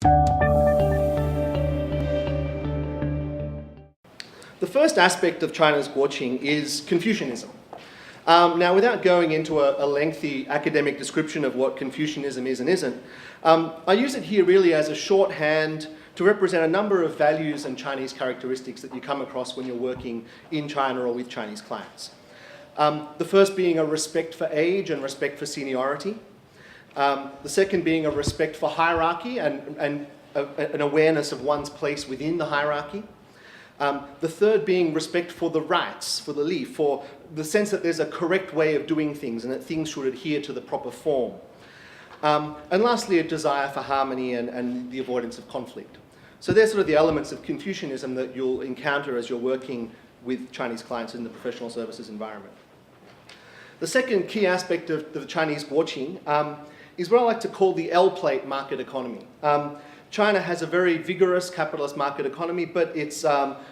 The first aspect of China's guoqing is Confucianism. Now, without going into a lengthy academic description of what Confucianism is and isn't, I use it here really as a shorthand to represent a number of values and Chinese characteristics that you come across when you're working in China or with Chinese clients. The first being a respect for age and respect for seniority. The second being a respect for hierarchy and an awareness of one's place within the hierarchy. The third being respect for the rights, for the li, for the sense that there's a correct way of doing things and that things should adhere to the proper form. And lastly, a desire for harmony and the avoidance of conflict. So they're sort of the elements of Confucianism that you'll encounter as you're working with Chinese clients in the professional services environment. The second key aspect of the Chinese guoqing is what I like to call the L-plate market economy. China has a very vigorous capitalist market economy, but it's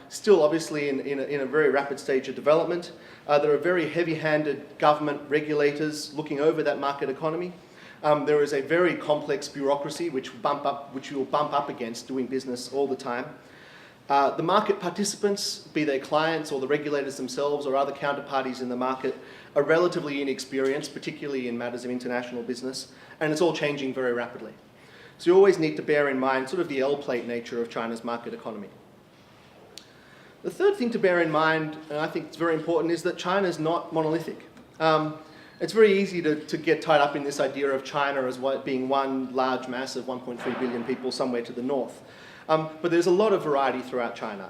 still obviously in a very rapid stage of development. There are very heavy-handed government regulators looking over that market economy. There is a very complex bureaucracy which you will bump up against doing business all the time. The market participants, be they clients or the regulators themselves or other counterparties in the market, are relatively inexperienced, particularly in matters of international business, and it's all changing very rapidly. So you always need to bear in mind sort of the L-plate nature of China's market economy. The third thing to bear in mind, and I think it's very important, is that China is not monolithic. It's very easy to get tied up in this idea of China as being one large mass of 1.3 billion people somewhere to the north. But there's a lot of variety throughout China.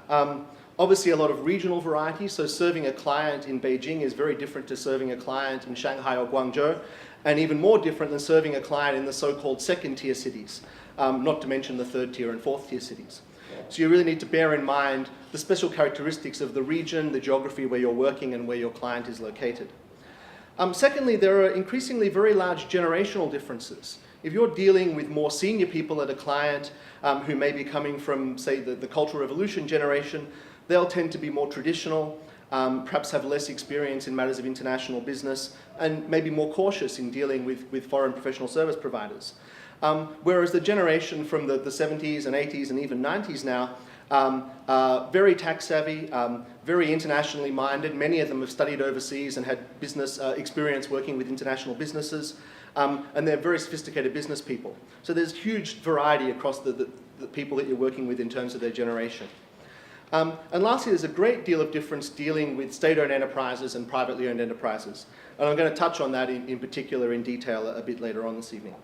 Obviously a lot of regional variety, so serving a client in Beijing is very different to serving a client in Shanghai or Guangzhou, and even more different than serving a client in the so-called second-tier cities, not to mention the third-tier and fourth-tier cities. So you really need to bear in mind the special characteristics of the region, the geography where you're working and where your client is located. Secondly, there are increasingly very large generational differences. If you're dealing with more senior people at a client who may be coming from, say, the Cultural Revolution generation, they'll tend to be more traditional, perhaps have less experience in matters of international business, and maybe more cautious in dealing with foreign professional service providers. Whereas the generation from the 70s and 80s and even 90s now, very tax savvy, very internationally minded. Many of them have studied overseas and had business experience working with international businesses, and they're very sophisticated business people. So there's huge variety across the people that you're working with in terms of their generation. And lastly, there's a great deal of difference dealing with state-owned enterprises and privately owned enterprises. And I'm going to touch on that in particular in detail a bit later on this evening.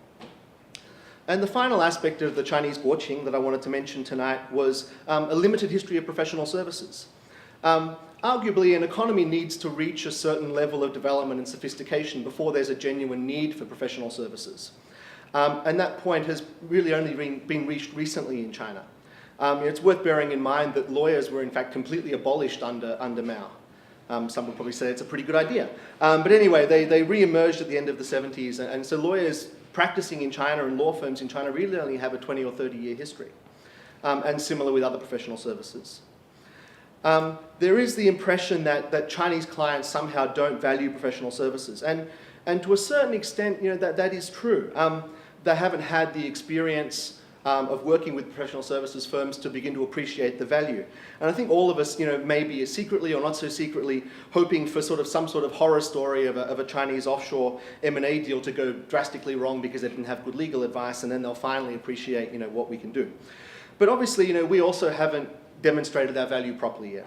And the final aspect of the Chinese guoqing that I wanted to mention tonight was a limited history of professional services. Arguably, an economy needs to reach a certain level of development and sophistication before there's a genuine need for professional services. And that point has really only been reached recently in China. It's worth bearing in mind that lawyers were in fact completely abolished under Mao. Some would probably say it's a pretty good idea. But anyway, they re-emerged at the end of the 70s, and so lawyers practicing in China and law firms in China really only have a 20 or 30-year history, and similar with other professional services. There is the impression that Chinese clients somehow don't value professional services, and to a certain extent, that is true. They haven't had the experience of working with professional services firms to begin to appreciate the value. And I think all of us, maybe secretly or not so secretly, hoping for some sort of horror story of a Chinese offshore M&A deal to go drastically wrong because they didn't have good legal advice, and then they'll finally appreciate, what we can do. But obviously, we also haven't demonstrated our value properly yet.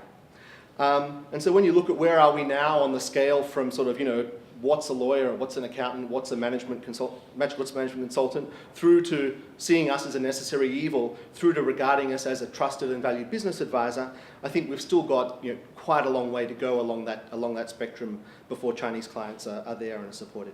And so when you look at where are we now on the scale from sort of, what's a lawyer, what's an accountant, what's a management consultant, through to seeing us as a necessary evil, through to regarding us as a trusted and valued business advisor, I think we've still got quite a long way to go along that spectrum before Chinese clients are there and are supportive.